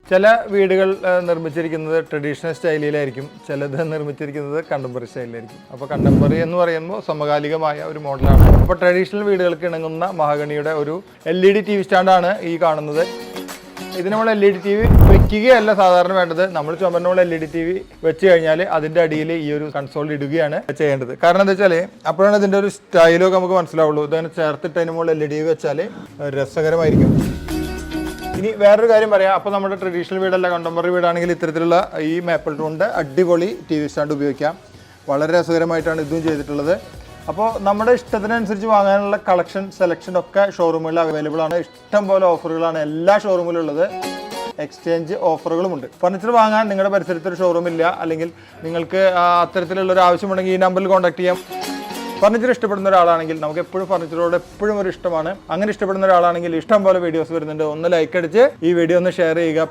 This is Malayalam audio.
ചില വീടുകൾ നിർമ്മിച്ചിരിക്കുന്നത് ട്രഡീഷണൽ സ്റ്റൈലിലായിരിക്കും, ചിലത് നിർമ്മിച്ചിരിക്കുന്നത് കണ്ടംപററി സ്റ്റൈലിലായിരിക്കും. അപ്പോൾ കണ്ടംപററി എന്ന് പറയുമ്പോൾ സമകാലികമായ ഒരു മോഡലാണ്. അപ്പോൾ ട്രഡീഷണൽ വീടുകൾക്ക് ഇണങ്ങുന്ന മഹാഗണിയുടെ ഒരു LED TV സ്റ്റാൻഡാണ് ഈ കാണുന്നത്. ഇത് നമ്മൾ LED TV വെക്കുകയല്ല സാധാരണ വേണ്ടത്. നമ്മൾ ചുമരിനുള്ള LED TV വെച്ച് കഴിഞ്ഞാൽ അതിൻ്റെ അടിയിൽ ഈ ഒരു കൺസോൾ ഇടുകയാണ് ചെയ്യേണ്ടത്. കാരണം എന്താ വെച്ചാൽ അപ്പോഴാണ് ഇതിൻ്റെ ഒരു സ്റ്റൈലൊക്കെ നമുക്ക് മനസ്സിലാവുള്ളൂ. ഇതങ്ങനെ ചേർത്തിട്ടതിന് മുകളിൽ LED വെച്ചാൽ രസകരമായിരിക്കും. ഇനി വേറൊരു കാര്യം പറയാം. അപ്പോൾ നമ്മുടെ ട്രഡീഷണൽ വീടല്ല, കണ്ടംപററി വീടാണെങ്കിൽ ഇത്തരത്തിലുള്ള ഈ മേപ്പിൾ ടൂണിൻ്റെ അടിപൊളി TV സ്റ്റാൻഡ് ഉപയോഗിക്കാം. വളരെ രസകരമായിട്ടാണ് ഇതും ചെയ്തിട്ടുള്ളത്. അപ്പോൾ നമ്മുടെ ഇഷ്ടത്തിനനുസരിച്ച് വാങ്ങാനുള്ള കളക്ഷൻ സെലക്ഷൻ ഒക്കെ ഷോറൂമുകളിൽ അവൈലബിൾ ആണ്. ഇഷ്ടം പോലെ ഓഫറുകളാണ് എല്ലാ ഷോറൂമിലും ഉള്ളത്. എക്സ്ചേഞ്ച് ഓഫറുകളുമുണ്ട്. ഫർണിച്ചർ വാങ്ങാൻ നിങ്ങളുടെ പരിസരത്ത് ഒരു ഷോറൂം ഇല്ല, അല്ലെങ്കിൽ നിങ്ങൾക്ക് അത്തരത്തിലുള്ളൊരു ആവശ്യമുണ്ടെങ്കിൽ ഈ നമ്പറിൽ കോൺടാക്ട് ചെയ്യാം. ഫർണിച്ചർ ഇഷ്ടപ്പെടുന്ന ഒരാളാണെങ്കിൽ, നമുക്ക് എപ്പോഴും ഫർണിച്ചറോട് എപ്പോഴും ഒരു ഇഷ്ടമാണ്. അങ്ങനെ ഇഷ്ടപ്പെടുന്ന ഒരാളാണെങ്കിൽ ഇഷ്ടം പോലെ വീഡിയോസ് വരുന്നുണ്ട്. ഒന്ന് ലൈക്ക് അടിച്ച് ഈ വീഡിയോ ഒന്ന് ഷെയർ ചെയ്യുക.